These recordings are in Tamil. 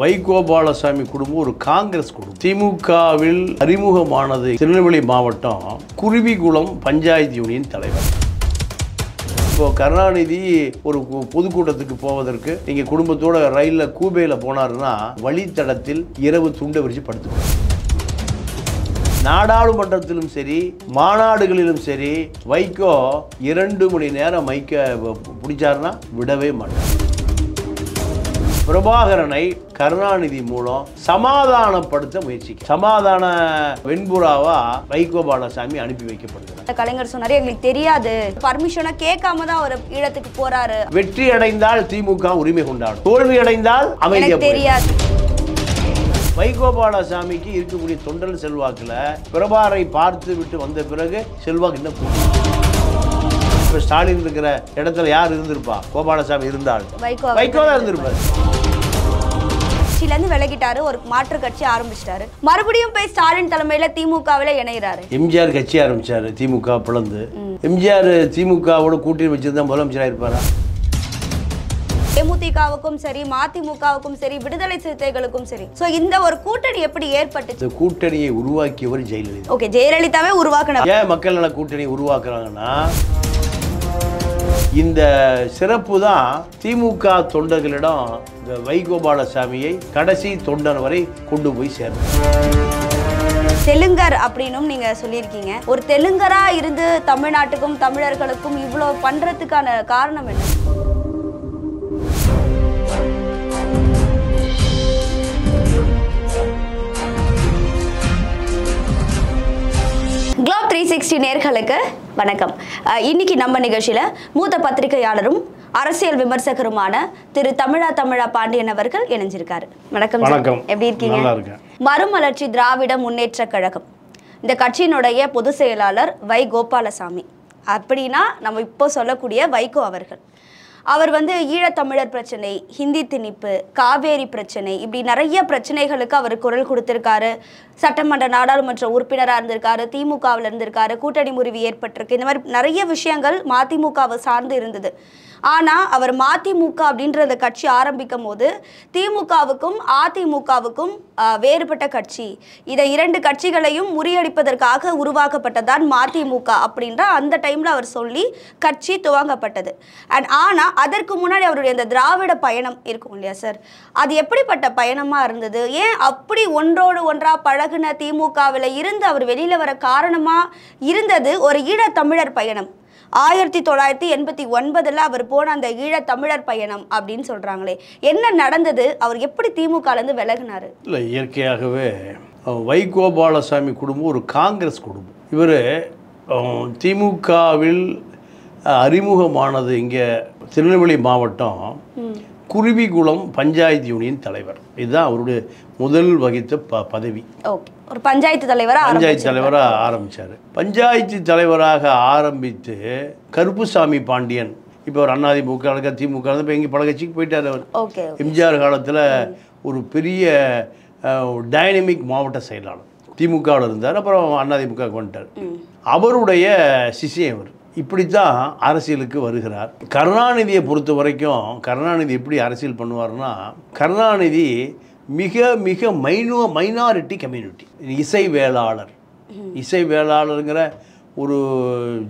வைகோபாலசாமி குடும்பம் ஒரு காங்கிரஸ் குடும்பம். திமுகவில் அறிமுகமானது திருநெல்வேலி மாவட்டம் குருவிகுளம் பஞ்சாயத்து யூனியன் தலைவர். இப்போ கருணாநிதி ஒரு பொதுக்கூட்டத்துக்கு போவதற்கு நீங்க குடும்பத்தோட ரயில்ல கூபேல போனாருன்னா வழித்தடத்தில் இரவு துண்டை விரிச்சு படுத்துக்கணும். நாடாளுமன்றத்திலும் சரி மாநாடுகளிலும் சரி வைகோ 2 மணி நேரம் மைக்க பிடிச்சாருன்னா விடவே மாட்டார். பிரபாகரனை கருணாநிதி மூலம் சமாதானப்படுத்த முயற்சிக்க சமாதான வெண்புறாவா வைகோபாலசாமி அனுப்பி வைக்கப்படுகிறார். கலைஞர் சொன்னாரு எங்களுக்கு தெரியாது, பர்மிஷனை கேட்காம தான் அவர் ஈழத்துக்கு போறாரு. வெற்றி அடைந்தால் திமுக உரிமை கொண்டாடும், தோல்வி அடைந்தால் அமைதியா தெரியாது. வைகோபாலசாமிக்கு இருக்கக்கூடிய தொண்டல் செல்வாக்குல பிரபாகரை பார்த்து விட்டு வந்த பிறகு செல்வாக்கு இன்னும் இப்ப ஸ்டாலின் இருக்கிற இடத்துல யார் இருந்திருப்பா? கோபாலசாமி இருந்தால் வைகோ தான் இருந்திருப்பாரு. கட்சியிலிருந்து விலகிட்டாரு, ஒரு மாற்று கட்சி ஆரம்பிச்சிட்டாரு, மறுபடியும் போய் ஸ்டாலின் தலைமையில திமுகவில இணைகிறாரு. எம்ஜிஆர் கட்சி ஆரம்பிச்சாரு, திமுக பிளந்து. எம்ஜிஆர் திமுகவோட கூட்டணி வச்சிருந்தா முதலமைச்சராக இருப்பாரா? தேமுதிகவுக்கும் சரி மதிமுகவுக்கும் சரி விடுதலை சிறுத்தைகளுக்கும் சரி இந்த ஒரு கூட்டணி எப்படி ஏற்பட்டுச்சு? இந்த கூட்டணியை உருவாக்கியவர் ஜெயலலிதா. ஓகே, ஜெயலலிதாவே உருவாக்கினார். ஏன் மக்கள் நல கூட்டணி உருவாக்குறாங்கன்னா இந்த சிறப்பு தான் திமுக தொண்டர்களிடம் இந்த வைகோபாலசாமியை கடைசி தொண்டன் வரை கொண்டு போய் சேர்ந்தார். தெலுங்கர் அப்படின்னும் நீங்க சொல்லியிருக்கீங்க. ஒரு தெலுங்கரா இருந்து தமிழ்நாட்டுக்கும் தமிழர்களுக்கும் இவ்வளவு பண்றதுக்கான காரணம் என்ன? குளோப் 360 நேயர்களுக்கு வணக்கம். இன்னைக்கு நம்ம நிகழ்ச்சியில மூத்த பத்திரிகையாளரும் அரசியல் விமர்சகருமான திரு தமிழா பாண்டியன் அவர்கள் இணைஞ்சிருக்காரு. வணக்கம். எப்படி இருக்கீங்க? மறுமலர்ச்சி திராவிட முன்னேற்ற கழகம், இந்த கட்சியினுடைய பொதுச் செயலாளர் வை கோபாலசாமி அப்படின்னா நம்ம இப்போ சொல்லக்கூடிய வைகோ அவர்கள். அவர் ஈழத்தமிழர் பிரச்சனை, ஹிந்தி திணிப்பு, காவேரி பிரச்சனை, இப்படி நிறைய பிரச்சனைகளுக்கு அவர் குரல் கொடுத்திருக்காரு. சட்டமன்ற நாடாளுமன்ற உறுப்பினராக இருந்திருக்காரு, திமுகவில் இருந்திருக்காரு, கூட்டணி முறிவு ஏற்பட்டிருக்கு. இந்த மாதிரி நிறைய விஷயங்கள் மதிமுகவை சார்ந்து இருந்தது. ஆனால் அவர் மதிமுக அப்படின்ற அந்த கட்சி ஆரம்பிக்கும் போது திமுகவுக்கும் அதிமுகவுக்கும் வேறுபட்ட கட்சி, இதை 2 கட்சிகளையும் முறியடிப்பதற்காக உருவாக்கப்பட்டதான் மதிமுக அப்படின்ற அந்த டைமில் அவர் சொல்லி கட்சி துவங்கப்பட்டது. ஆனால் அதற்கு முன்னாடி அவருடைய அந்த திராவிட பயணம் இருக்கும் இல்லையா சார், அது எப்படிப்பட்ட பயணமாக இருந்தது? ஏன் அப்படி ஒன்றோடு ஒன்றாக பழகுன திமுகவில் இருந்து அவர் வெளியில் வர காரணமாக இருந்தது ஒரு ஈழத்தமிழர் பயணம். 1989 அவர் போன அந்த ஈழத்தமிழர் பயணம் அப்படின்னு சொல்றாங்களே, என்ன நடந்தது? அவர் எப்படி திமுகலேருந்து விலகினாரு? இல்லை, இயற்கையாகவே வைகோபாலசாமி குடும்பம் ஒரு காங்கிரஸ் குடும்பம். இவர் திமுகவில் அறிமுகமானது இங்கே திருநெல்வேலி மாவட்டம் குருவிகுளம் பஞ்சாயத்து யூனியன் தலைவர். இதுதான் அவருடைய முதல் வகித்த பதவி. ஒரு பஞ்சாயத்து தலைவராக ஆரம்பிச்சாரு. பஞ்சாயத்து தலைவராக ஆரம்பித்து கருப்புசாமி பாண்டியன், இப்போ அவர் அதிமுக திமுக எங்கே பல கட்சிக்கு போயிட்டார். அவர் எம்ஜிஆர் காலத்தில் ஒரு பெரிய டைனமிக் மாவட்ட செயலாளர் திமுகவில் இருந்தார். அப்புறம் அதிமுக வந்துட்டார். அவருடைய சிஷியம் அவர். இப்படித்தான் அரசியலுக்கு வருகிறார். கருணாநிதியை பொறுத்த வரைக்கும் கருணாநிதி எப்படி அரசியல் பண்ணுவார்னா, கருணாநிதி மிக மிக மைனாரிட்டி கம்யூனிட்டி இசை வேளாளருங்கிற ஒரு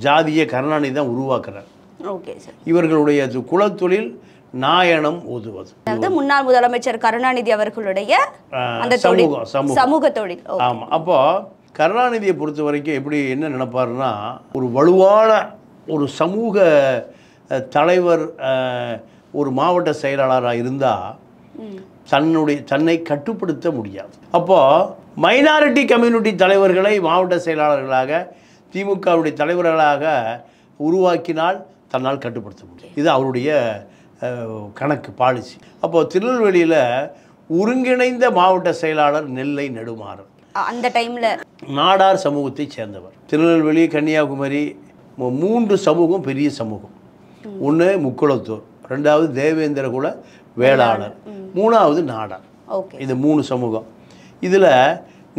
ஜாதியை கருணாநிதி தான் உருவாக்குறார். இவர்களுடைய குலத்தொழில் நாயனம் ஓதுவது. முன்னாள் முதலமைச்சர் கருணாநிதி அவர்களுடைய சமூக தொழில். ஆமா. அப்போ கருணாநிதியை பொறுத்த வரைக்கும் எப்படி என்ன நினைப்பாருன்னா, ஒரு வலுவான ஒரு சமூக தலைவர், ஒரு மாவட்ட செயலாளராக இருந்தால் தன்னை கட்டுப்படுத்த முடியாது. அப்போது மைனாரிட்டி கம்யூனிட்டி தலைவர்களை மாவட்ட செயலாளர்களாக திமுகவுடைய தலைவர்களாக உருவாக்கினால் தன்னால் கட்டுப்படுத்த முடியும். இது அவருடைய கணக்கு பாலிசி. அப்போது திருநெல்வேலியில் ஒருங்கிணைந்த மாவட்ட செயலாளர் நெல்லை நெடுமாறன். அந்த டைமில் நாடார் சமூகத்தை சேர்ந்தவர். திருநெல்வேலி, கன்னியாகுமரி 3 சமூகம் பெரிய சமூகம். ஒன்று முக்குளத்தூர், 2வது தேவேந்திரகுல வேளாளர், 3வது நாடார். இது 3 சமூகம். இதில்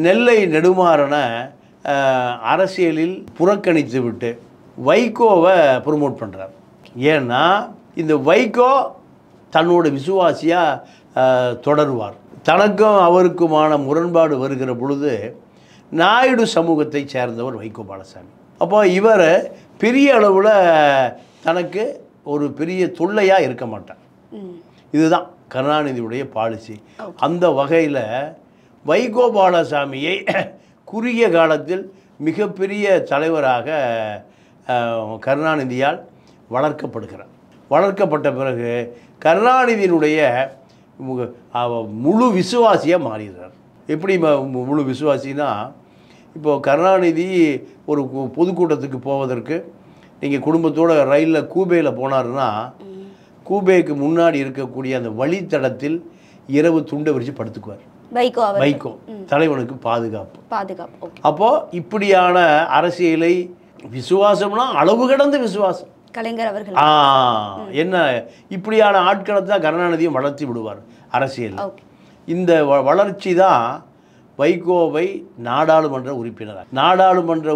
நெல்லை நெடுமாறனை அரசியலில் புறக்கணித்து விட்டு வைகோவை ப்ரொமோட் பண்ணுறார். ஏன்னா இந்த வைகோ தன்னோட விசுவாசியாக தொடருவார். தனக்கும் அவருக்குமான முரண்பாடு வருகிற பொழுது நாயுடு சமூகத்தை சேர்ந்தவர் வைகோ பாலசாமி. அப்போ இவர் பெரிய அளவில் தனக்கு ஒரு பெரிய தொல்லையாக இருக்க மாட்டார். இதுதான் கருணாநிதியுடைய பாலிசி. அந்த வகையில் வைகோ பாலசாமியை குறுகிய காலத்தில் மிகப்பெரிய தலைவராக கருணாநிதியால் வளர்க்கப்படுகிறார். வளர்க்கப்பட்ட பிறகு கருணாநிதியினுடைய முழு விசுவாசியாக மாறுகிறார். எப்படி முழு விசுவாசினா, இப்போது கருணாநிதி ஒரு பொதுக்கூட்டத்துக்கு போவதற்கு நீங்கள் குடும்பத்தோடு ரயிலில் கூபேயில் போனாருன்னா கூபேக்கு முன்னாடி இருக்கக்கூடிய அந்த வழித்தடத்தில் இரவு துண்டை விரித்து படுத்துக்குவார். வைகோ தலைவனுக்கு பாதுகாப்பு. அப்போது இப்படியான அரசியலை விசுவாசம்னா அளவு கடந்த விசுவாசம். கலைஞர் அவர்கள் என்ன இப்படியான ஆட்களை தான் கருணாநிதியும் வளர்த்தி விடுவார் அரசியல். இந்த வளர்ச்சி தான் வைகோவை நாடாளுமன்ற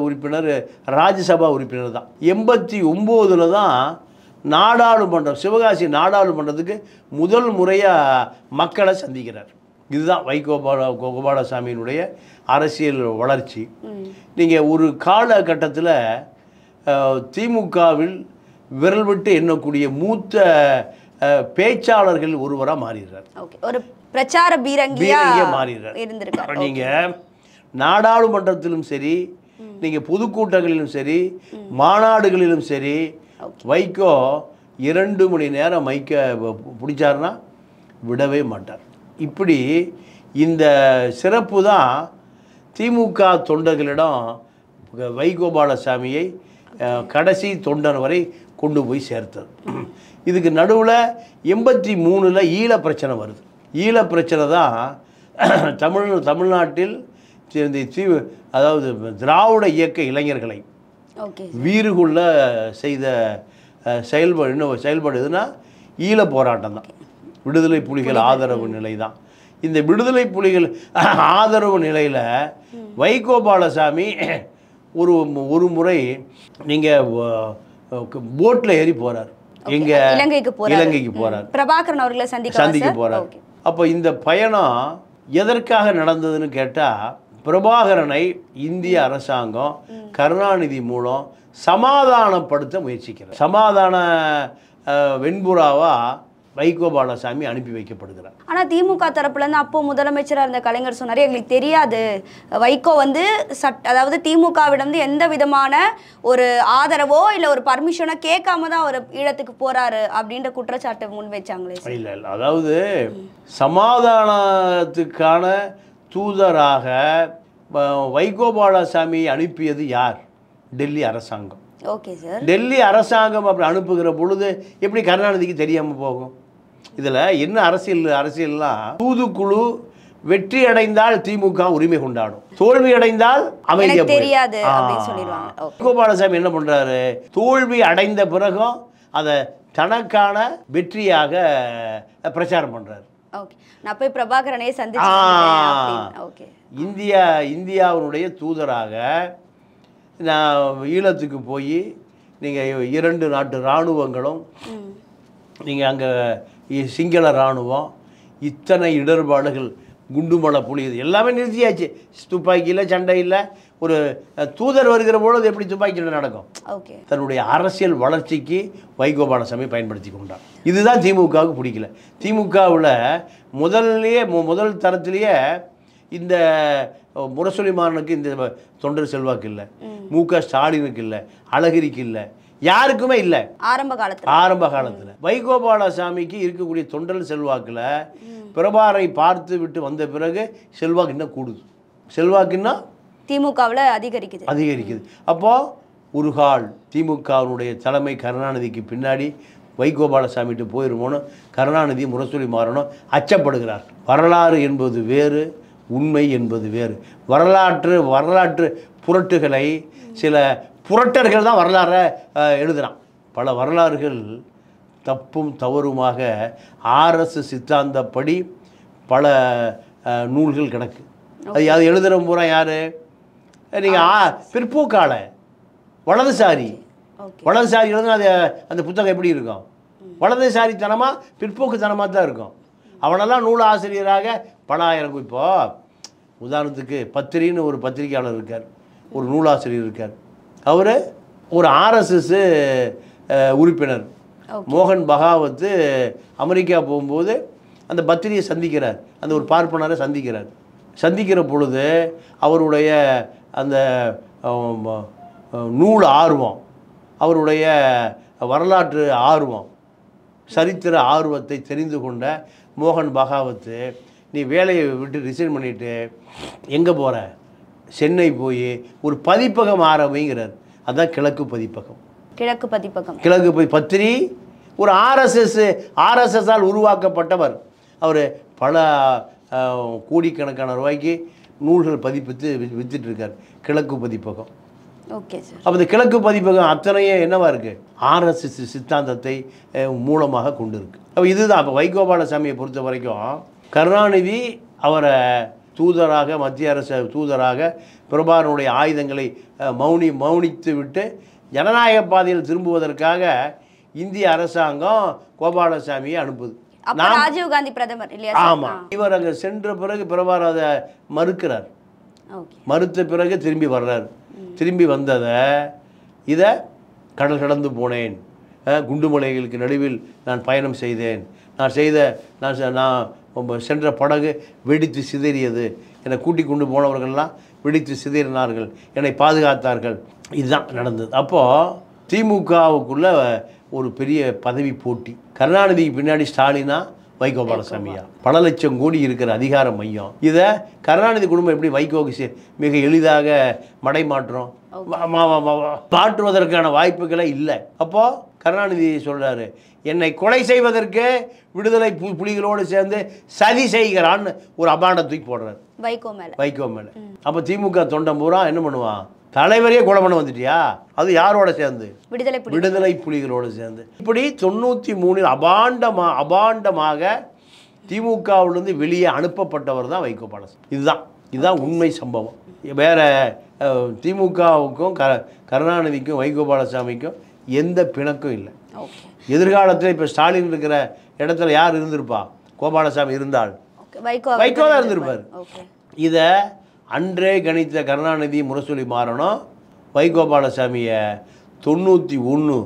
உறுப்பினர் ராஜ்யசபா உறுப்பினர் தான். 89 தான் நாடாளுமன்றம், சிவகாசி நாடாளுமன்றத்துக்கு முதல் முறையாக மக்களை சந்திக்கிறார். இதுதான் வைகோ பாலசாமியினுடைய அரசியல் வளர்ச்சி. நீங்கள் ஒரு காலகட்டத்தில் திமுகவில் விரல் விட்டு எண்ணக்கூடிய மூத்த பேச்சாளர்கள் ஒருவராக மாறுகிறார். ஒரு பிரச்சார பீரங்கியாக மாறுகிறார். நீங்கள் நாடாளுமன்றத்திலும் சரி, நீங்கள் பொதுக்கூட்டங்களிலும் சரி, மாநாடுகளிலும் சரி, வைகோ 2 மணி நேரம் மைக்க பிடிச்சாருன்னா விடவே மாட்டார். இப்படி இந்த சிறப்பு தான் திமுக தொண்டர்களிடம் வைகோ பாலசாமியை கடைசி தொண்டர் வரை கொண்டு போய் சேர்த்தது. இதுக்கு நடுவில் 83 ஈழ பிரச்சனை வருது. ஈழ பிரச்சனை தான் தமிழ்நாட்டில் அதாவது திராவிட இயக்க இளைஞர்களை வீறுகொள்ள செய்த செயல்பாடு எதுனா ஈழ போராட்டம் தான். விடுதலை புலிகள் ஆதரவு நிலை தான். இந்த விடுதலை புலிகள் ஆதரவு நிலையில் வைகோ பாலசாமி ஒரு முறை நீங்கள் போட்டில் ஏறி போகிறார். எங்கே? இலங்கைக்கு போகிறார். பிரபாகரன் அவர்களை சந்திக்க போகிறார். அப்போ இந்த பயணம் எதற்காக நடந்ததுன்னு கேட்டால், பிரபாகரனை இந்திய அரசாங்கம் கருணாநிதி மூலம் சமாதானப்படுத்த முயற்சிக்கிறார். சமாதான வெண்புறாவா வைகோ பாலசாமி அனுப்பி வைக்கப்படுகிறார். ஆனால் திமுக தரப்புலேருந்து அப்போ முதலமைச்சராக இருந்த கலைஞர் சொன்னார், எங்களுக்கு தெரியாது வைகோ அதாவது திமுகவிடம் எந்த விதமான ஒரு ஆதரவோ இல்லை ஒரு பர்மிஷனோ கேட்காம தான் அவர் ஈழத்துக்கு போறாரு அப்படின்ற குற்றச்சாட்டை முன் வச்சாங்களே. இல்லை, அதாவது சமாதானத்துக்கான தூதராக வைகோ பாலசாமி அனுப்பியது யார்? டெல்லி அரசாங்கம். Okay sir. டெல்லி அரசாங்கம் அப்படி அனுப்புகிற பொழுது எப்படி கருணாநிதிக்கு தெரியாமல் போகும்? இதில் என்ன அரசியல்லாம், தூதுக்குழு வெற்றி அடைந்தால் திமுக உரிமை கொண்டாடும், தோல்வி அடைந்தால் அமைதியாக தெரியாது. வைகோ பாலசாமி என்ன பண்றாரு? தோல்வி அடைந்த பிறகும் அதை தனக்கான வெற்றியாக பிரச்சாரம் பண்றாரு. நான் போய் பிரபாகரனை சந்திச்சேன். இந்தியாவினுடைய தூதராக நான் ஈழத்துக்கு போய் நீங்கள் 2 நாட்டு இராணுவங்களும், நீங்கள் அங்கே சிங்கள இராணுவம், இத்தனை இடர்பாடுகள், குண்டுமலை புலியுது எல்லாமே நிறுத்தியாச்சு. துப்பாக்கியில் சண்டை இல்லை. ஒரு தூதர் வருகிற பொழுது எப்படி துப்பாக்கி சண்டை நடக்கும்? தன்னுடைய அரசியல் வளர்ச்சிக்கு வைகோ பாலசாமி பயன்படுத்தி கொண்டார். இதுதான் திமுகவுக்கு பிடிக்கல. திமுகவில் முதல் தரத்திலேயே இந்த முரசொலிமாறனுக்கு இந்த தொண்டர் செல்வாக்கு இல்லை, மு.க. ஸ்டாலினுக்கு இல்லை, அழகிரிக்கு இல்லை, யாருக்குமே இல்லை. ஆரம்ப காலத்தில் வைகோ பாலசாமிக்கு இருக்கக்கூடிய தொண்டர் செல்வாக்கில் பிரபாரை பார்த்து விட்டு வந்த பிறகு செல்வாக்கு இன்னும் கூடுது. செல்வாக்குன்னா திமுகவில் அதிகரிக்குது. அப்போது ஒரு கால் திமுகவினுடைய தலைமை கருணாநிதிக்கு பின்னாடி வைகோ பாலசாமிட்டு போயிருமோன்னு கருணாநிதி முரசொலிமாறனும் அச்சப்படுகிறார். வரலாறு என்பது வேறு, உண்மை என்பது வேறு. வரலாற்று புரட்டுகளை சில புரட்டர்கள் தான் வரலாறை எழுதுகிறான். பல வரலாறுகள் தப்பும் தவறுமாக RS சித்தாந்தப்படி பல நூல்கள் கிடக்கு. அது எழுதுகிற பூரா யார்? நீங்கள் பிற்போக்கால வலதுசாரி எழுதுனா அது அந்த புத்தகம் எப்படி இருக்கும்? வலதுசாரித்தனமாக பிற்போக்குத்தனமாக தான் இருக்கும். அவனெல்லாம் நூல் ஆசிரியராக பல ஆயிரம். இப்போ உதாரணத்துக்கு பத்திரின்னு ஒரு பத்திரிகையாளர் இருக்கார், ஒரு நூலாசிரியர் இருக்கார். அவர் ஒரு ஆர்எஸ்எஸ் உறுப்பினர். மோகன் பகாவத் அமெரிக்கா போகும்போது அந்த பத்திரியை சந்திக்கிறார், அந்த ஒரு பார்ப்பனரை சந்திக்கிறார். சந்திக்கிற பொழுது அவருடைய அந்த நூல் ஆர்வம், அவருடைய வரலாற்று ஆர்வம், சரித்திர ஆர்வத்தை தெரிந்து கொண்ட மோகன் பகாவத், நீ வேலையை விட்டு ரிசைன் பண்ணிவிட்டு எங்கே போகிற, சென்னை போய் ஒரு பதிப்பகம் ஆரம்பிங்கிறார். அதுதான் கிழக்கு பதிப்பகம். கிழக்கு பத்திரி ஒரு ஆர்எஸ்எஸ்ஸால் உருவாக்கப்பட்டவர். அவர் பல கோடிக்கணக்கான ரூபாய்க்கு நூல்கள் பதிப்பித்து வித்துட்ருக்கார். கிழக்கு பதிப்பகம். Okay sir. அப்போ இந்த கிழக்கு பதிப்பகம் அத்தனையே என்னவா இருக்குது, ஆர்எஸ்எஸ் சித்தாந்தத்தை மூலமாக கொண்டு இருக்கு. அப்போ இதுதான். அப்போ வைகோபாலசாமியை பொறுத்த வரைக்கும் கருணாநிதி அவரை தூதராக, மத்திய அரசு தூதராக பிரபாகரனுடைய ஆயுதங்களை மௌனித்து விட்டு ஜனநாயக பாதையில் திரும்புவதற்காக இந்திய அரசாங்கம் கோபாலசாமியை அனுப்புது. ராஜீவ்காந்தி பிரதமர் இல்லையா? ஆமாம். இவர் அங்கே சென்ற பிறகு பிரபாகர் அதை மறுக்கிறார். மறுத்த பிறகு திரும்பி வர்றார். திரும்பி வந்ததை இதை கடல் கடந்து போனேன், குண்டுமலைகளுக்கு நடுவில் நான் பயணம் செய்தேன், நான் சென்ற படகு வெடித்து சிதறியது, என்னை கூட்டிக் கொண்டு போனவர்கள்லாம் வெடித்து சிதறினார்கள், என்னை பாதுகாத்தார்கள். இதுதான் நடந்தது. அப்போது திமுகவுக்குள்ள ஒரு பெரிய பதவி போட்டி. கருணாநிதிக்கு பின்னாடி ஸ்டாலினா, வைகோபாலசாமியா, பல லட்சம் கோடி இருக்கிற அதிகார மையம். இதை கருணாநிதி குடும்பம் எப்படி வைகோக்கு மிக எளிதாக மாற்றுவதற்கான வாய்ப்புகளே இல்லை. அப்போது கருணாநிதி சொல்கிறாரு, என்னை கொலை செய்வதற்கு விடுதலை புலிகளோடு சேர்ந்து சதி செய்கிறான்னு ஒரு அபாண்ட தூக்கி போடுறாரு வைகோ மேலே. அப்போ திமுக தொண்டன் பூரா என்ன பண்ணுவான், தலைவரையே கொலை பண்ண வந்துட்டியா, அது யாரோட சேர்ந்து, விடுதலை புலிகளோடு சேர்ந்து. இப்படி 93 அபாண்டமாக திமுகவிலிருந்து வெளியே அனுப்பப்பட்டவர் தான் வைகோபாலசாமி. இதுதான் உண்மை சம்பவம். வேற திமுகவுக்கும் கருணாநிதிக்கும் வைகோபாலசாமிக்கும் எந்த பிணக்கும் இல்லை. எதிர்காலத்தில் இப்போ ஸ்டாலின் இருக்கிற இடத்துல யார் இருந்திருப்பா, கோபாலசாமி இருந்தால் வைகோ தான் இருந்திருப்பார். இதை அன்றே கணித்த கருணாநிதி முரசொலி மாறணும் வைகோபாலசாமியை 91,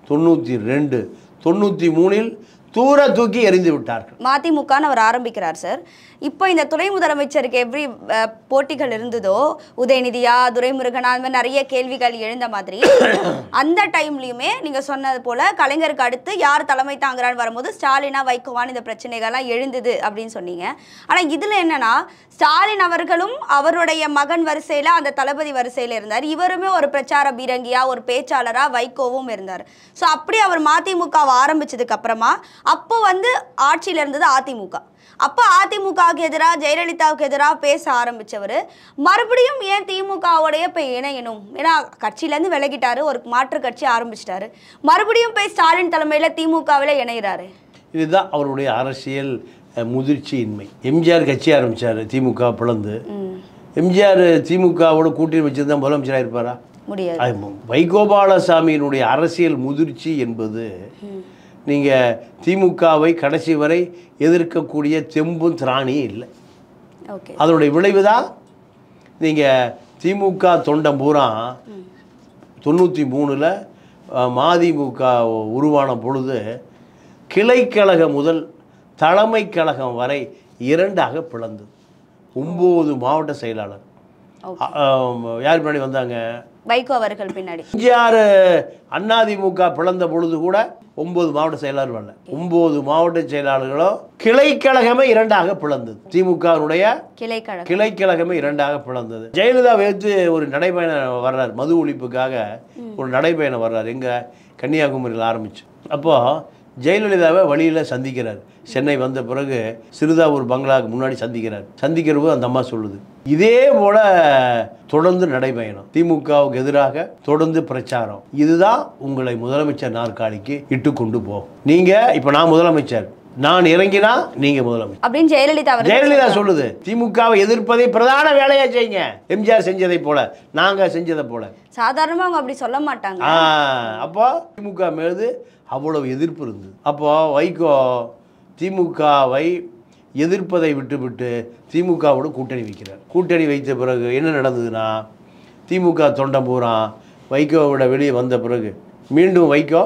92, 93 தூர தூக்கி எறிந்து விட்டார்கள். மதிமுகன்னு அவர் ஆரம்பிக்கிறார் சார். இப்போ இந்த துணை முதலமைச்சருக்கு எப்படி போட்டிகள் இருந்ததோ, உதயநிதியா, துரைமுருகனா, அந்த மாதிரி நிறைய கேள்விகள் எழுந்த மாதிரி அந்த டைம்லையுமே நீங்கள் சொன்னது போல் கலைஞருக்கு அடுத்து யார் தலைமை தாங்குறான்னு வரும்போது ஸ்டாலினா, வைகோவான் இந்த பிரச்சனைகள்லாம் எழுந்தது அப்படின்னு சொன்னீங்க. ஆனால் இதில் என்னன்னா, ஸ்டாலின் அவர்களும் அவருடைய மகன் வரிசையில், அந்த தளபதி வரிசையில் இருந்தார். இவருமே ஒரு பிரச்சார பீரங்கியாக, ஒரு பேச்சாளராக வைகோவும் இருந்தார். ஸோ அப்படி அவர் மதிமுகவை ஆரம்பிச்சதுக்கு அப்புறமா அப்போ ஆட்சியில் இருந்தது அதிமுக. அப்போ அதிமுகவுக்கு எதிராக, ஜெயலலிதாவுக்கு எதிராக பேச ஆரம்பித்தவர் மறுபடியும் ஏன் திமுகவுடைய போய் இணையணும், ஏன்னா கட்சியிலேருந்து விலகிட்டாரு, ஒரு மாற்று கட்சி ஆரம்பிச்சிட்டாரு, மறுபடியும் போய் ஸ்டாலின் தலைமையில் திமுகவில் இணைகிறாரு. இதுதான் அவருடைய அரசியல் முதிர்ச்சியின்மை. எம்ஜிஆர் கட்சி ஆரம்பித்தார், திமுக பிளந்து. எம்ஜிஆர் திமுகவோட கூட்டணி வச்சுருந்தா முதலமைச்சராக இருப்பாரா? முடியாது. வைகோபாலசாமியினுடைய அரசியல் முதிர்ச்சி என்பது நீங்கள் திமுகவை கடைசி வரை எதிர்க்கக்கூடிய தெம்பும் திராணியும் இல்லை. அதனுடைய விளைவு தான் நீங்கள் திமுக தொண்டம் பூரா 93 மதிமுக உருவான பொழுது கிளைக்கழகம் முதல் தலைமை கழகம் வரை 2ஆக பிளந்தது. 9 மாவட்ட செயலாளர் யார் பின்னாடி வந்தாங்க, வைகோ அவர்கள் பின்னாடி. எம்ஜிஆர் அதிமுக பிளந்த பொழுது கூட 9 மாவட்ட செயலாளர் வரல. 9 மாவட்ட செயலாளர்களும் கிளைக்கழகமே 2ஆக பிளந்தது. திமுகவுடைய கிளைக்கழகமே 2ஆக பிளந்தது. ஜெயலலிதா வைத்து ஒரு நடைபயணம் வர்றார், மது ஒழிப்புக்காக ஒரு நடைபயணம் வர்றார், எங்க கன்னியாகுமரியில் ஆரம்பிச்சு. அப்போ ஜெயலலிதாவை வழியில் சந்திக்கிறார். சென்னை வந்த பிறகு சிறுதாவூர் பங்களாவுக்கு முன்னாடி சந்திக்கிறப்போ அந்த அம்மா சொல்லுது, இதே போல தொடர்ந்து நடைபயணம், திமுகவுக்கு எதிராக தொடர்ந்து பிரச்சாரம், இதுதான் உங்களை முதலமைச்சர் நாற்காலிக்கு இட்டு கொண்டு போகும். நீங்க இப்ப நான் முதலமைச்சர், நான் இறங்கினா நீங்க முதலமைச்சர் அப்படின்னு ஜெயலலிதா சொல்லுது. திமுகவை எதிர்ப்பதை பிரதான வேலையா செய்யுங்க, எம்ஜிஆர் செஞ்சதை போல, நாங்க செஞ்சதை போல. சாதாரணமா அவங்க அப்படி சொல்ல மாட்டாங்க. அப்போ திமுக மீது அவ்வளவு எதிர்ப்பு இருந்தது. அப்போ வைகோ திமுகவை எதிர்ப்பதை விட்டுவிட்டு திமுகவோடு கூட்டணி வைக்கிறார். கூட்டணி வைத்த பிறகு என்ன நடந்ததுன்னா, திமுக தொண்டம் பூரா வைகோவோட வெளியே வந்த பிறகு மீண்டும் வைகோ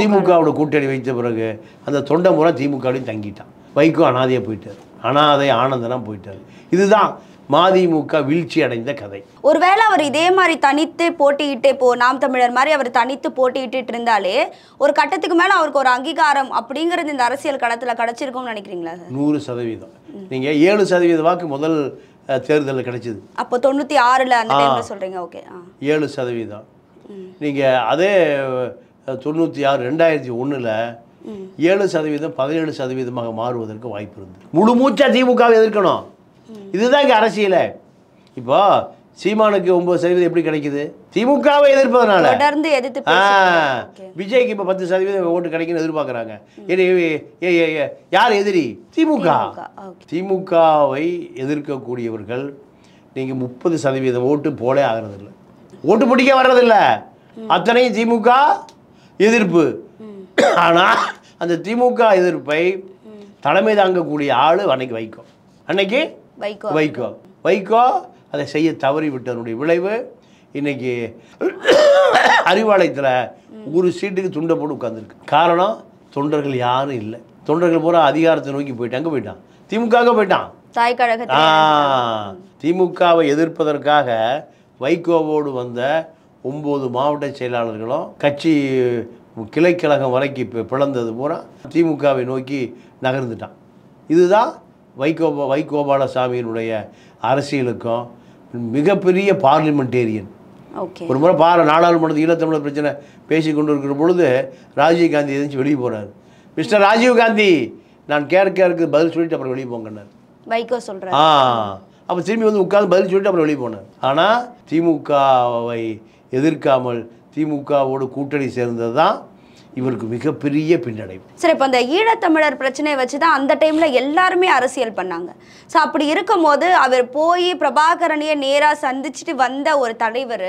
திமுகவோட கூட்டணி வைத்த பிறகு அந்த தொண்டம் பூரா திமுகவையும் தங்கிட்டான். வைகோ அனாதையாக போயிட்டார், அனாதை ஆனந்தனா போயிட்டார். இதுதான் மதிமுக வீழ்ச்சி அடைந்த கதை. ஒருவேளை அவர் இதே மாதிரி தனித்து போட்டியிட்டு, இப்போ நாம் தமிழர் மாதிரி அவர் தனித்து போட்டியிட்டு இருந்தாலே ஒரு கட்டத்துக்கு மேல அவருக்கு ஒரு அங்கீகாரம் அப்படிங்கிறது இந்த அரசியல் களத்துல கிடைச்சிருக்கும்னு நினைக்கிறீங்களா? 100%. நீங்க 7% வாக்கு முதல் தேர்தலில் கிடைச்சது. அப்போ 96ல அந்த டைம்ல சொல்றீங்க. ஓகே, 7%. நீங்க அதே 96 2001ல் 7% 17% மாறுவதற்கு வாய்ப்பு இருந்தது. முழு மூச்சா திமுகவை எதிர்க்கணும். இதுதான் இங்கே அரசியல். இப்போ சீமானுக்கு 9% எப்படி கிடைக்குது? திமுகவை எதிர்ப்பதனால. தொடர்ந்து எதிர்த்து விஜய்க்கு இப்போ 10% ஓட்டு கிடைக்குன்னு எதிர்பார்க்குறாங்க. யார் எதிரி? திமுக. திமுகவை எதிர்க்கக்கூடியவர்கள் நீங்கள் 30% ஓட்டு போலே ஆகிறதில்லை, ஓட்டு பிடிக்க வர்றதில்லை, அத்தனையும் திமுக எதிர்ப்பு. ஆனால் அந்த திமுக எதிர்ப்பை தலைமை தாங்கக்கூடிய ஆள் அன்னைக்கு வைகோ. அன்னைக்கு வைகோ அதை செய்ய தவறி விட்டதனுடைய விளைவு இன்னைக்கு அறிவாலயத்தில் ஒரு சீட்டுக்கு துண்டை போட்டு உட்காந்துருக்கு. காரணம், தொண்டர்கள் யாரும் இல்லை. தொண்டர்கள் பூரா அதிகாரத்தை நோக்கி போயிட்டாங்க, போயிட்டான் திமுக போயிட்டான். திமுகவை எதிர்ப்பதற்காக வைகோவோடு வந்த 9 மாவட்ட செயலாளர்களும் கட்சி கிளைக்கழகம் வரைக்கும் பிளந்தது பூரா திமுகவை நோக்கி நகர்ந்துட்டான். இதுதான் வைகோபாலசாமியினுடைய அரசியலுக்கும் மிகப்பெரிய பார்லிமெண்டேரியன். ஒரு முறை நாடாளுமன்றத்தில் ஈழத்தமிழர் பிரச்சனை பேசி கொண்டு இருக்கிற பொழுது ராஜீவ்காந்தி எதிர்த்து வெளியே போகிறார். மிஸ்டர் ராஜீவ்காந்தி, நான் கேட்கறதுக்கு பதில் சொல்லிட்டு அப்புறம் வெளியே போங்கன்னார். வைகோ சொல்கிறார். அப்போ திரும்பி வந்து உட்காந்து பதில் சொல்லிட்டு அப்புறம் வெளியே போனார். ஆனால் திமுகவை எதிர்க்காமல் திமுகவோடு கூட்டணி சேர்ந்தது தான் இவருக்கு மிகப்பெரிய பின்னடைவு. சரி, இப்போ அந்த ஈழத்தமிழர் பிரச்சனையை வச்சு தான் அந்த டைமில் எல்லாருமே அரசியல் பண்ணாங்க. ஸோ அப்படி இருக்கும்போது அவர் போய் பிரபாகரனையை நேராக சந்திச்சுட்டு வந்த ஒரு தலைவர்,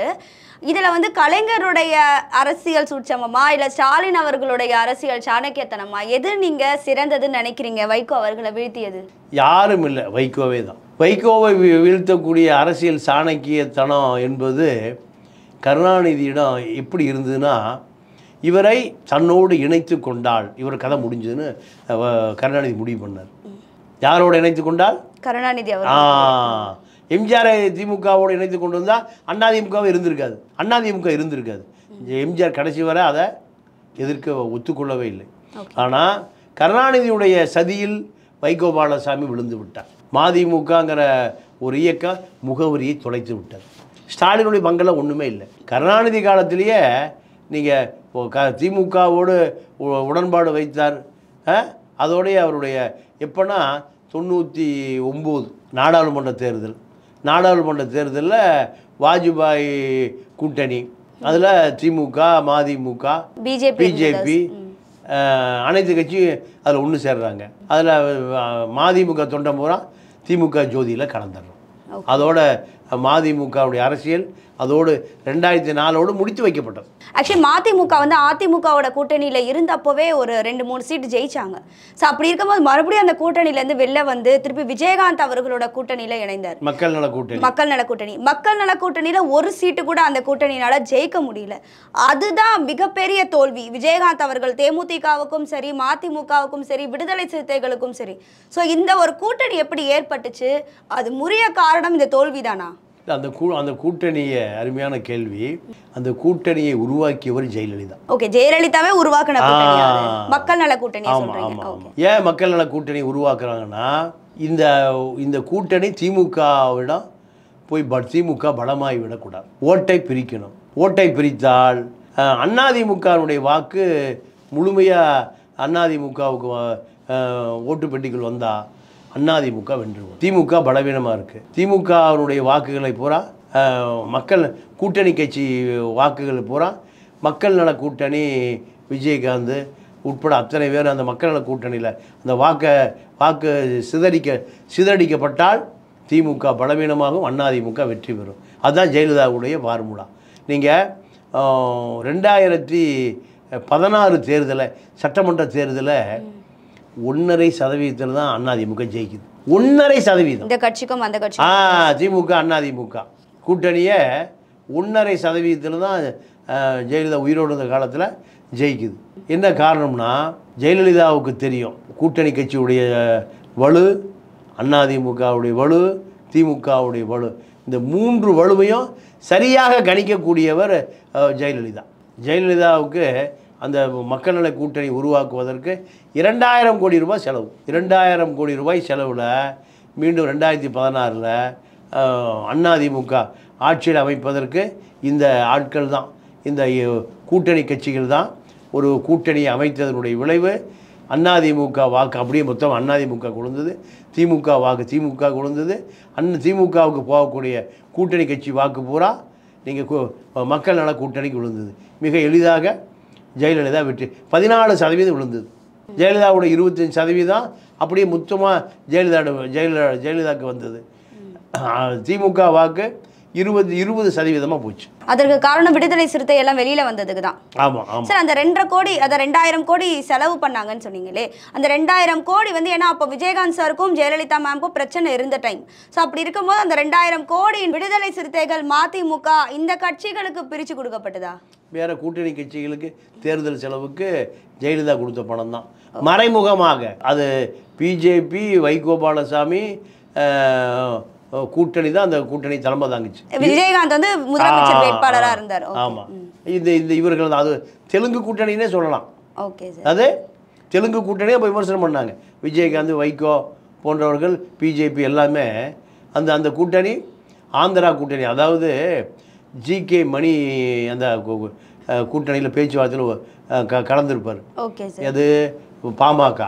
இதில் வந்து கலைஞருடைய அரசியல் சூட்சமமா இல்லை ஸ்டாலின் அவர்களுடைய அரசியல் சாணக்கியத்தனமா, எது நீங்கள் சிறந்ததுன்னு நினைக்கிறீங்க வைகோ அவர்களை வீழ்த்தியது? யாரும் இல்லை, வைகோவே தான். வைகோவை வீழ்த்தக்கூடிய அரசியல் சாணக்கியத்தனம் என்பது கருணாநிதியிடம் எப்படி இருந்ததுன்னா, இவரை தன்னோடு இணைத்து கொண்டால் இவர் கதை முடிஞ்சதுன்னு கருணாநிதி முடிவு பண்ணார். யாரோட இணைத்து கொண்டால்? கருணாநிதி. எம்ஜிஆரை திமுகவோடு இணைத்து கொண்டு வந்தால் அதிமுகவே இருந்திருக்காது, அதிமுக இருந்திருக்காது. எம்ஜிஆர் கடைசி வரை அதை எதிர்க்க ஒத்துக்கொள்ளவே இல்லை. ஆனால் கருணாநிதியுடைய சதியில் வைகோபாலசாமி விழுந்து விட்டார். மதிமுகங்கிற ஒரு இயக்கம் முகவரியை தொலைத்து விட்டார். ஸ்டாலினுடைய பங்கெல்லாம் ஒன்றுமே இல்லை. கருணாநிதி காலத்திலேயே நீங்கள் திமுகவோடு உடன்பாடு வைத்தார். அதோடைய அவருடைய எப்போனா 99 நாடாளுமன்ற தேர்தலில் வாஜ்பாய் கூட்டணி, அதில் திமுக மதிமுக பிஜேபி அனைத்து கட்சியும் அதில் ஒன்று சேர்றாங்க. அதில் மதிமுக தொண்டம் பூரா திமுக ஜோதியில் கலந்துடுறோம். அதோட மதிமுகவுடைய அரசியல் அதோடு 2004 முடித்து வைக்கப்பட்டது. ஆக்சுவலி மதிமுக வந்து அதிமுகவோட கூட்டணியில் இருந்தப்போவே ஒரு 2-3 சீட்டு ஜெயிச்சாங்க. ஸோ அப்படி இருக்கும்போது மறுபடியும் அந்த கூட்டணியிலேருந்து வெளில வந்து திருப்பி விஜயகாந்த் அவர்களோட கூட்டணியில் இணைந்தார். மக்கள் நல கூட்டணியில் ஒரு சீட்டு கூட அந்த கூட்டணியினால் ஜெயிக்க முடியல. அதுதான் மிகப்பெரிய தோல்வி. விஜயகாந்த் அவர்கள் தேமுதிகவுக்கும் சரி, மதிமுகவுக்கும் சரி, விடுதலை சிறுத்தைகளுக்கும் சரி. ஸோ இந்த ஒரு கூட்டணி எப்படி ஏற்பட்டுச்சு? அது முறிய காரணம் இந்த தோல்வி தானா? அந்த கூட்டணியை, அருமையான கேள்வி. அந்த கூட்டணியை உருவாக்கியவர் ஜெயலலிதா. ஓகே, ஜெயலலிதாவே உருவாக்கின கூட்டணி மக்கள் நல கூட்டணி சொல்றீங்க. ஏன் மக்கள் நல கூட்டணி உருவாக்குறாங்கன்னா, இந்த கூட்டணி திமுகவிடம் போய் திமுக பலமாகி விடக்கூடாது. ஓட்டை பிரிக்கணும். ஓட்டை பிரித்தால் அதிமுகவுடைய வாக்கு முழுமையாக அதிமுகவுக்கு ஓட்டு பெட்டிகள் வந்தால் அதிமுக வென்றுவோம். திமுக பலவீனமாக இருக்குது. திமுகவுடைய வாக்குகளை பூரா மக்கள் கூட்டணி கட்சி வாக்குகள் பூரா மக்கள் நல கூட்டணி விஜயகாந்த் உட்பட அத்தனை பேர் அந்த மக்கள் நல கூட்டணியில் அந்த வாக்கு சிதறடிக்கப்பட்டால் திமுக பலவீனமாகவும் அதிமுக வெற்றி பெறும். அதுதான் ஜெயலலிதாவுடைய ஃபார்முலா. நீங்கள் 2016 தேர்தலை, சட்டமன்ற தேர்தலை 1.5% தான் அதிமுக ஜெயிக்குது. 1.5%. இந்த கட்சிக்கும் அந்த கட்சிக்கும் திமுக அதிமுக கூட்டணியை 1.5% தான் ஜெயலலிதா உயிரோடு இருந்த காலத்தில் ஜெயிக்குது. என்ன காரணம்னா ஜெயலலிதாவுக்கு தெரியும் கூட்டணி கட்சியுடைய வலு, அதிமுகவுடைய வலு, திமுகவுடைய வலு, இந்த 3 வலுவையும் சரியாக கணிக்கக்கூடியவர் ஜெயலலிதா. ஜெயலலிதாவுக்கு அந்த மக்கள் நல கூட்டணி உருவாக்குவதற்கு 2000 கோடி ரூபாய் செலவு. 2000 கோடி ரூபாய் செலவில் மீண்டும் 2016 அதிமுக ஆட்சியில் அமைப்பதற்கு இந்த ஆட்கள் தான், இந்த கூட்டணி கட்சிகள் தான் ஒரு கூட்டணியை அமைத்ததனுடைய விளைவு. அதிமுக வாக்கு அப்படியே மொத்தம் அதிமுக கொழுந்தது, திமுக வாக்கு திமுக கொழுந்தது. திமுகவுக்கு போகக்கூடிய கூட்டணி கட்சி வாக்கு பூரா நீங்கள் மக்கள் நல கூட்டணிக்கு விழுந்தது. மிக எளிதாக ஜெயலலிதா வெற்றி. 14% விழுந்தது. ஜெயலலிதாவோட 25% அப்படியே மொத்தமாக ஜெயலலிதாவுக்கு வந்தது. திமுக வாக்கு 20% போச்சு. அதற்கு காரணம் விடுதலை சிறுத்தை எல்லாம் வெளியில வந்ததுக்கு தான். ஆமாம் சார், அந்த 2.5 கோடி, அதை 2000 கோடி செலவு பண்ணாங்கன்னு சொன்னீங்களே, அந்த 2000 கோடி வந்து ஏன்னா அப்போ விஜயகாந்த் சாருக்கும் ஜெயலலிதா மேம்க்கும் பிரச்சனை இருந்த டைம். ஸோ அப்படி இருக்கும்போது அந்த 2000 கோடி விடுதலை சிறுத்தைகள், மதிமுக இந்த கட்சிகளுக்கு பிரித்து கொடுக்கப்பட்டதா? வேற கூட்டணி கட்சிகளுக்கு தேர்தல் செலவுக்கு ஜெயலலிதா கொடுத்த பணம் தான் மறைமுகமாக. அது பிஜேபி, வைகோபாலசாமி கூட்டணி தான் அந்த கூட்டணி தலைமை தாங்கிச்சு. விஜயகாந்த் வந்து முதலமைச்சர் வேட்பாளராக இருந்தார். ஆமாம், இந்த இவர்கள் தான். அது தெலுங்கு கூட்டணினே சொல்லலாம். Okay sir. அது தெலுங்கு கூட்டணியே அப்போ விமர்சனம் பண்ணாங்க. விஜயகாந்த், வைகோ போன்றவர்கள், பிஜேபி எல்லாமே அந்த கூட்டணி ஆந்திரா கூட்டணி. அதாவது ஜிகே மணி அந்த கூட்டணியில் பேச்சுவார்த்தையில் கலந்துருப்பார். அது பாமக.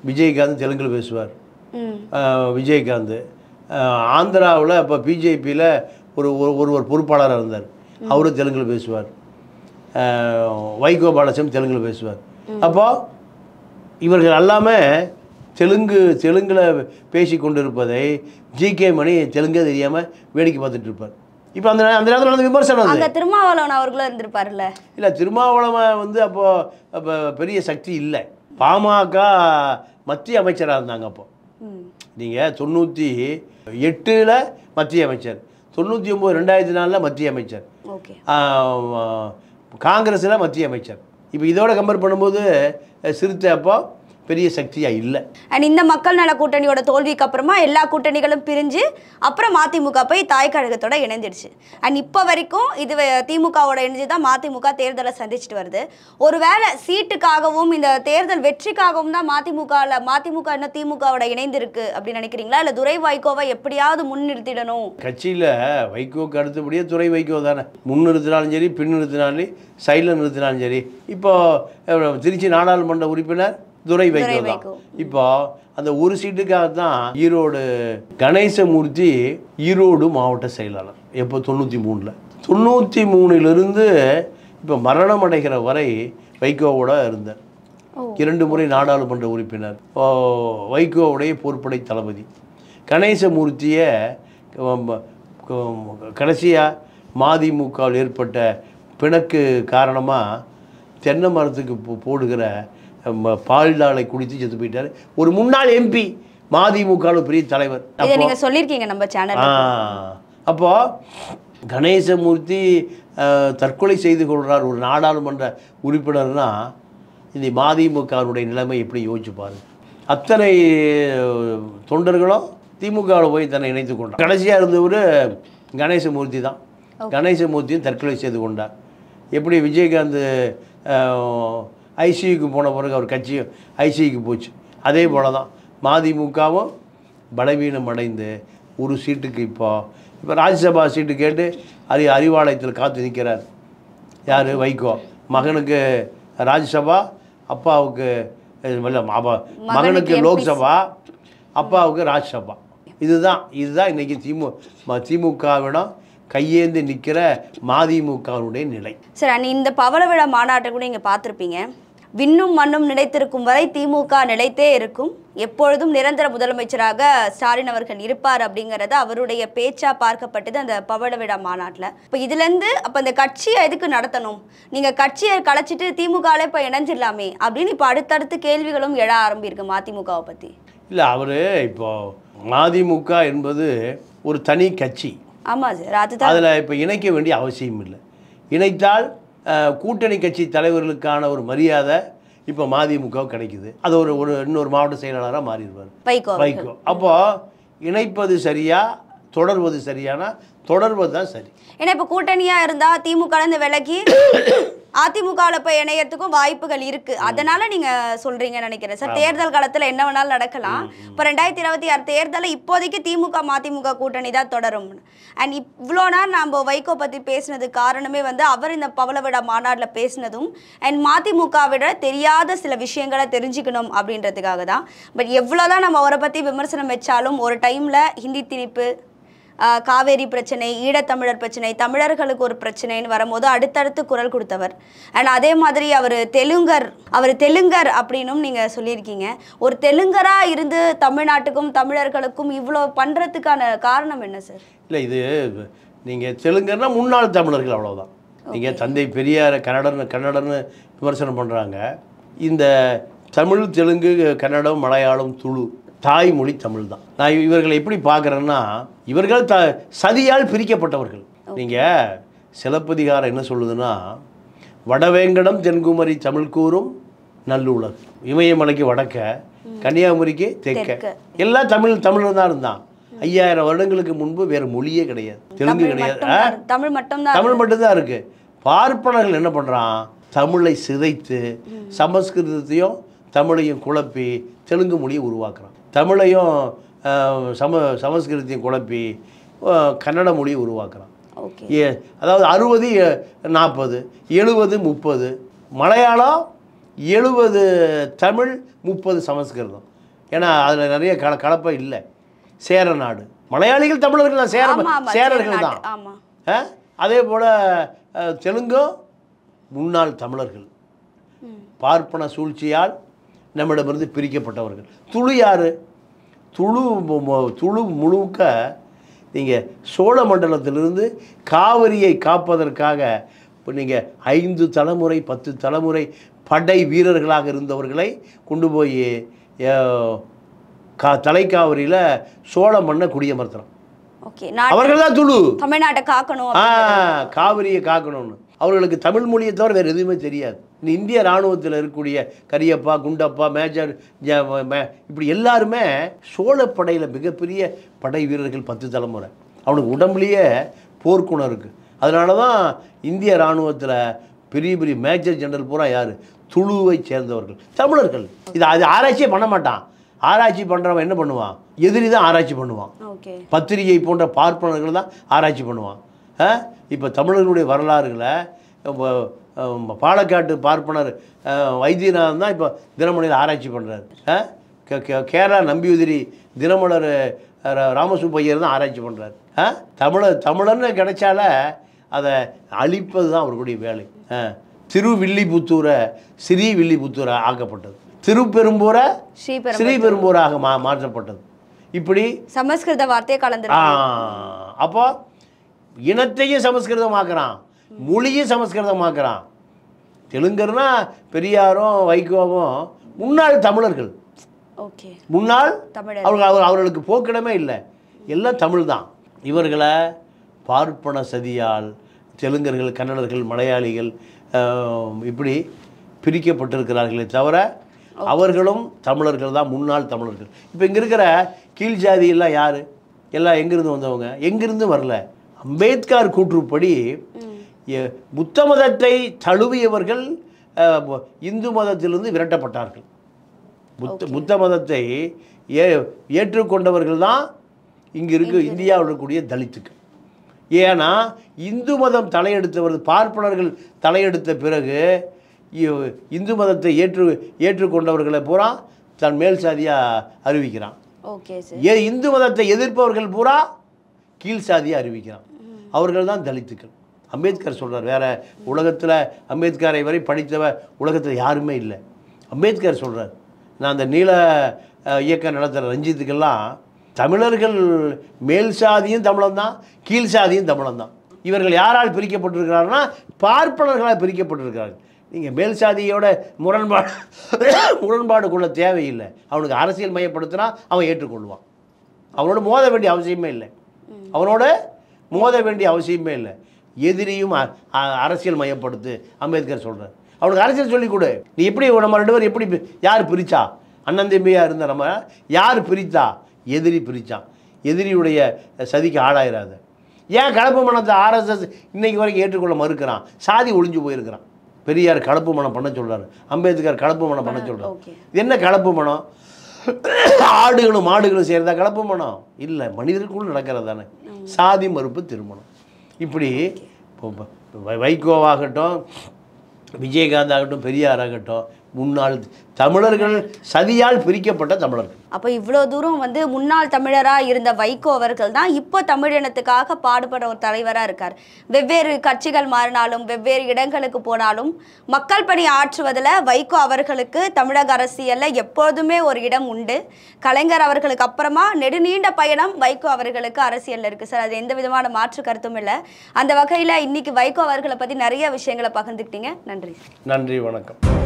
விஜயகாந்த் தெலுங்கில் பேசுவார். விஜயகாந்த் ஆந்திராவில் இப்போ பிஜேபியில் ஒருவர் பொறுப்பாளராக இருந்தார், அவரும் தெலுங்கில் பேசுவார். வைகோபாலசாமி தெலுங்கில் பேசுவார். அப்போது இவர்கள் எல்லாமே தெலுங்கில் பேசி கொண்டிருப்பதை ஜிகே மணி தெலுங்கே தெரியாமல் வேடிக்கை பார்த்துட்டு இருப்பார். இப்போ அந்த நேரத்தில் வந்து விமர்சனம் வந்து திருமாவளவன் அவர்களும் இருந்திருப்பார்ல. இல்லை, திருமாவளவன் வந்து அப்போ பெரிய சக்தி இல்லை. பாமக மத்திய அமைச்சராக இருந்தாங்க. அப்போ நீங்கள் 98 மத்திய அமைச்சர், 99 2004 மத்திய அமைச்சர், காங்கிரஸில் மத்திய அமைச்சர். இப்போ இதோட கம்பேர் பண்ணும்போது சிறுத்தை அப்போ பெரிய சக்தியாக இல்லை. அண்ட் இந்த மக்கள் நல கூட்டணியோட தோல்விக்கு அப்புறமா எல்லா கூட்டணிகளும் பிரிஞ்சு அப்புறம் மதிமுக போய் தாய் கழகத்தோட இணைஞ்சிடுச்சு. அண்ட் இப்போ வரைக்கும் இது திமுகவோட இணைஞ்சு தான் மதிமுக தேர்தலை சந்திச்சுட்டு வருது. ஒருவேளை சீட்டுக்காகவும் இந்த தேர்தல் வெற்றிக்காகவும் தான் மதிமுக என்ன திமுகவோட இணைந்திருக்கு அப்படின்னு நினைக்கிறீங்களா? இல்லை துரை வைகோவை எப்படியாவது முன்னிறுத்திடணும்? கட்சியில் வைகோக்கு அடுத்தபடியே துரை வைகோ தானே. முன்னிறுத்தினாலும் சரி, பின் நிறுத்தினாலும், சைடில் நிறுத்தினாலும் சரி. இப்போ திருச்சி நாடாளுமன்ற உறுப்பினர் துரை வைகோ தான். இப்போ அந்த ஒரு சீட்டுக்காகத்தான் ஈரோடு கணேசமூர்த்தி ஈரோடு மாவட்ட செயலாளர். எப்போ 93 93லிருந்து இப்போ மரணம் அடைகிற வரை வைகோவோட இருந்தார். 2 முறை நாடாளுமன்ற உறுப்பினர், வைகோவுடைய பொறுப்படை தளபதி. கணேசமூர்த்தியை கடைசியாக மதிமுகவில் ஏற்பட்ட பிணக்கு காரணமாக தென்னை மரத்துக்கு போடுகிற பால்டாலை குடித்து செத்து போயிட்டார். ஒரு முன்னாள் எம்பி, மதிமுக பெரிய தலைவர். நீங்க சொல்லியிருக்கீங்க நம்ம சேனல். அப்போ கணேசமூர்த்தி தற்கொலை செய்து கொள்கிறார் ஒரு நாடாளுமன்ற உறுப்பினர்னா இந்த மதிமுகவுடைய நிலைமை எப்படி யோசிச்சு பாருங்க. அத்தனை தொண்டர்களும் திமுகவில் போய் தன்னை இணைத்து கொண்டார். கடைசியாக இருந்தவர் கணேசமூர்த்தி தான். கணேசமூர்த்தியும் தற்கொலை செய்து கொண்டார். எப்படி விஜயகாந்த் ஐசியூக்கு போன பிறகு அவர் கட்சியும் ஐசியூக்கு போச்சு, அதே போல தான் மதிமுகவும் பலவீனம் அடைந்து ஒரு சீட்டுக்கு இப்போ ராஜ்யசபா சீட்டு கேட்டு அறிவாலயத்தில் காத்து நிற்கிறார். யார்? வைகோ. மகனுக்கு ராஜ்யசபா, அப்பாவுக்கு மகனுக்கு லோக்சபா, அப்பாவுக்கு ராஜ்யசபா. இதுதான் இன்றைக்கி திமுகவிடம் கையேந்து நிற்கிற மதிமுகவுடைய நிலை. சார், இந்த பவள விழா மாநாட்டை கூட நீங்கள் பார்த்துருப்பீங்க. விண்ணும் மண்ணும் நிலைத்திருக்கும் வரை திமுக நிலைத்தே இருக்கும், எப்பொழுதும் நிரந்தர முதலமைச்சராக ஸ்டாலின் அவர்கள் இருப்பார் அப்படிங்கிறது அவருடைய பேச்சா பார்க்கப்பட்டது அந்த பவள விழா மாநாட்டில். இப்போ இதுலேருந்து அப்போ அந்த கட்சியை எதுக்கு நடத்தணும், நீங்கள் கட்சியை கலைச்சிட்டு திமுகவில் இப்போ இணைஞ்சிடலாமே அப்படின்னு இப்போ அடுத்தடுத்து கேள்விகளும் எழ ஆரம்பியிருக்கு மதிமுகவை பற்றி. இல்லை, அவர் இப்போ மதிமுக என்பது ஒரு தனி கட்சி. ஆமாம் சார், அதுதான். அதில் இப்போ இணைக்க வேண்டிய அவசியம் இல்லை. இணைத்தால் கூட்டணி கட்சி தலைவர்களுக்கான ஒரு மரியாதை இப்போ மதிமுக கிடைக்குது. அது ஒரு இன்னொரு மாவட்ட செயலாளராக மாறிடுவார் வைகோ. அப்போ இணைப்பது சரியா தொடர்வது சரியானா தொடர்வது தான் சரி. ஏன்னா இப்போ கூட்டணியாக இருந்தால் திமுக விலகி அதிமுகவில் போய் இணையத்துக்கும் வாய்ப்புகள் இருக்கு, அதனால நீங்க சொல்றீங்கன்னு நினைக்கிறேன் சார். தேர்தல் காலத்துல என்ன வேணாலும் நடக்கலாம். இப்போ 2026 தேர்தலில் இப்போதைக்கு திமுக மதிமுக கூட்டணி தான் தொடரும். அண்ட் இவ்வளோ நாள் நம்ம வைகோ பற்றி பேசினது காரணமே அவர் இந்த பவள விழா மாநாட்டில் பேசினதும் அண்ட் மதிமுகவிட தெரியாத சில விஷயங்களை தெரிஞ்சுக்கணும் அப்படின்றதுக்காக தான். பட் எவ்வளோதான் நம்ம அவரை பற்றி விமர்சனம் வச்சாலும் ஒரு டைமில் ஹிந்தி திணிப்பு, காவேரி பிரச்சனை, ஈழத்தமிழர் பிரச்சனை, தமிழர்களுக்கு ஒரு பிரச்சனைன்னு வரும்போது அடுத்தடுத்து குரல் கொடுத்தவர். அண்ட் அதே மாதிரி அவர் தெலுங்கர் அப்படின்னும் நீங்கள் சொல்லியிருக்கீங்க. ஒரு தெலுங்கராக இருந்து தமிழ்நாட்டுக்கும் தமிழர்களுக்கும் இவ்வளோ பண்ணுறதுக்கான காரணம் என்ன சார்? இல்லை, இது நீங்கள் தெலுங்கர்னா முன்னாள் தமிழர்கள், அவ்வளோதான். நீங்கள் தந்தை பெரியார் கன்னடன்னு விமர்சனம் பண்ணுறாங்க. இந்த தமிழ், தெலுங்கு, கன்னடம், மலையாளம், துளு தாய்மொழி தமிழ் தான். நான் இவர்களை எப்படி பார்க்குறேன்னா, இவர்கள் சதியால் பிரிக்கப்பட்டவர்கள். நீங்கள் சிலப்பதிகாரம் என்ன சொல்லுதுன்னா, வடவேங்கடம் தென்குமரி தமிழ் கூறும் நல்லுலகு, இமயமலைக்கு வடக்க கன்னியாகுமரிக்கு தெற்க எல்லாம் தமிழர் தான் இருந்தான். 5000 வருடங்களுக்கு முன்பு வேறு மொழியே கிடையாது, தெலுங்கு கிடையாது, தமிழ் மட்டும்தான் இருக்குது. பார்ப்பனர்கள் என்ன பண்ணுறான், தமிழை சிதைத்து சமஸ்கிருதத்தையும் தமிழையும் குழப்பி தெலுங்கு மொழியை உருவாக்குறான். தமிழையும் சமஸ்கிருதத்தையும் குழப்பி கன்னட மொழியை உருவாக்குறான். அதாவது 60-40, 70-30 மலையாளம், 70 தமிழ், 30 சமஸ்கிருதம். ஏன்னா அதில் நிறைய கலப்பை இல்லை. சேர நாடு, மலையாளிகள் தமிழர்கள் தான், சேரர்கள் தான். அதே போல் தெலுங்கும் முன்னாள் தமிழர்கள் பார்ப்பன சூழ்ச்சியால் நம்மிடமிருந்து பிரிக்கப்பட்டவர்கள். துளு யார்? துளு முழுக்க நீங்கள் சோழ மண்டலத்திலிருந்து காவிரியை காப்பதற்காக இப்போ நீங்கள் 5 தலைமுறை 10 தலைமுறை படை வீரர்களாக இருந்தவர்களை கொண்டு போய் தலைக்காவிரியில் சோழ மண்ணை குடியமர்த்துறோம். அவர்கள் தான் துளு, தமிழ்நாட்டை காக்கணும், காவிரியை காக்கணும்னு. அவர்களுக்கு தமிழ் மொழியை தவிர வேறு எதுவுமே தெரியாது. இந்திய இராணுவத்தில் இருக்கக்கூடிய கரியப்பா, குண்டப்பா, மேஜர், இப்படி எல்லாருமே சோழப்படையில் மிகப்பெரிய படை வீரர்கள். 10 தலைமுறை. அவனுக்கு உடம்புலேயே போர்க்குணம் இருக்குது. அதனால தான் இந்திய இராணுவத்தில் பெரிய பெரிய மேஜர் ஜெனரல் பூரா யார்? துளுவை சேர்ந்தவர்கள், தமிழர்கள். அது ஆராய்ச்சியே பண்ண மாட்டான். ஆராய்ச்சி பண்ணுறவன் என்ன பண்ணுவான்? எதிரி தான் ஆராய்ச்சி பண்ணுவான். பத்திரிகை போன்ற பார்ப்பனர்கள் தான் ஆராய்ச்சி பண்ணுவான். இப்போ தமிழர்களுடைய வரலாறுகளை பாலக்காட்டு பார்ப்பனர் வைத்தியநாதன் தான் இப்போ தினமணியில் ஆராய்ச்சி பண்ணுறாரு. கேரளா நம்பியுதிரி தினமலர் ராமசுப்பையர் தான் ஆராய்ச்சி பண்ணுறாரு. தமிழர்னு கிடைச்சால அதை அழிப்பது தான் அவர்களுடைய வேலை. திருவில்லிபுத்தூரை ஸ்ரீவில்லிபுத்தூரை ஆக்கப்பட்டது, திருப்பெரும்பூரை ஸ்ரீபெரும்பூராக மாற்றப்பட்டது. இப்படி சமஸ்கிருத வார்த்தையை கலந்து அப்போ இனத்தையும் சமஸ்கிருதமாக்குறான், மொழியும் சமஸ்கிருதமாக்குறான். தெலுங்கர்னா பெரியாரும் வைகோவும் முன்னாள் தமிழர்கள், முன்னாள் அவர்களுக்கு போக்கிடமே இல்லை, எல்லாம் தமிழ் தான். இவர்களை பார்ப்பன சதியால் தெலுங்கர்கள், கன்னடர்கள், மலையாளிகள் இப்படி பிரிக்கப்பட்டிருக்கிறார்களே தவிர அவர்களும் தமிழர்கள் தான், முன்னாள் தமிழர்கள். இப்போ இங்கே இருக்கிற கீழ் ஜாதியெல்லாம் யார்? எல்லாம் எங்கேருந்து வந்தவங்க? எங்கேருந்து வரல. அம்பேத்கர் கூற்றுப்படி புத்த மதத்தை தழுவியவர்கள் இந்து மதத்திலிருந்து விரட்டப்பட்டார்கள். புத்த மதத்தை ஏற்றுக்கொண்டவர்கள் தான் இங்கே இந்தியாவில் இருக்கக்கூடிய தலித்துக்கள். ஏன்னா இந்து மதம் தலையெடுத்தவர்கள், பார்ப்பனர்கள் தலையெடுத்த பிறகு இந்து மதத்தை ஏற்றுக்கொண்டவர்களை பூரா தன் மேல் சாதியாக அறிவிக்கிறான். இந்து மதத்தை எதிர்ப்பவர்கள் பூரா கீழ் சாதியாக அறிவிக்கிறான். அவர்கள் தான் தலித்துக்கள். அம்பேத்கர் சொல்கிறார். வேறு உலகத்தில் அம்பேத்கரை வரை படித்தவ உலகத்தில் யாருமே இல்லை. அம்பேத்கர் சொல்கிறார். நான் அந்த நீல இயக்கம் நடத்துகிற ரஞ்சித்துக்கெல்லாம் தமிழர்கள் மேல் சாதியும் தமிழன்தான், கீழ் சாதியும் தமிழன்தான். இவர்கள் யாரால் பிரிக்கப்பட்டிருக்கிறார்கள்னா பார்ப்பனர்களால் பிரிக்கப்பட்டிருக்கிறார்கள். நீங்கள் மேல் சாதியோட முரண்பாடு கொள்ள தேவையில்லை. அவனுக்கு அரசியல் மையப்படுத்தினா அவன் ஏற்றுக்கொள்வான். அவனோட மோத வேண்டிய அவசியமே இல்லை. இல்லை. எதிரியும் அரசியல் மையப்படுத்து அம்பேத்கர் சொல்கிறார். அவனுக்கு அரசியல் சொல்லிக் கொடு. நீ எப்படி நம்ம 2 பேரும் எப்படி யார் பிரித்தா? அண்ணன் தம்பியாக இருந்த நம்ம யார் பிரித்தா? எதிரி பிரித்தான். எதிரியுடைய சதிக்கு ஆளாயிராத. ஏன் கலப்பு மனத்தை ஆர்எஸ்எஸ் இன்னைக்கு வரைக்கும் ஏற்றுக்கொள்ள மறுக்கிறான்? சாதி ஒழிஞ்சு போயிருக்கிறான். பெரியார் கலப்பு மனம் பண்ண சொல்கிறார், அம்பேத்கர் கலப்பு மனம் பண்ண சொல்கிறார். இது என்ன கலப்பு மனம்? ஆடுகளும் மாடுகளும் சேர்ந்தா கலப்பு மனம் இல்லை, மனிதருக்குள் நடக்கிறது தானே சாதி மறுப்பு திருமணம். இப்படி வைகோவாகட்டும், விஜயகாந்த் ஆகட்டும், பெரியார் ஆகட்டும், முன்னாள் தமிழர்கள் சதியால் பிரிக்கப்பட்ட தமிழர்கள். அப்போ இவ்வளோ தூரம் வந்து முன்னாள் தமிழராக இருந்த வைகோ அவர்கள் தான் இப்போ தமிழினத்துக்காக பாடுபட ஒரு தலைவராக இருக்கார். வெவ்வேறு கட்சிகள் மாறினாலும் வெவ்வேறு இடங்களுக்கு போனாலும் மக்கள் பணி ஆற்றுவதில் வைகோ அவர்களுக்கு தமிழக அரசியலில் எப்போதுமே ஒரு இடம் உண்டு. கலைஞர் அவர்களுக்கு அப்புறமா நெடுநீண்ட பயணம் வைகோ அவர்களுக்கு அரசியலில் இருக்குது சார். அது எந்த விதமான மாற்று கருத்தும் இல்லை. அந்த வகையில் இன்னைக்கு வைகோ அவர்களை பற்றி நிறைய விஷயங்களை பகிர்ந்துக்கிட்டீங்க. நன்றி. நன்றி, வணக்கம்.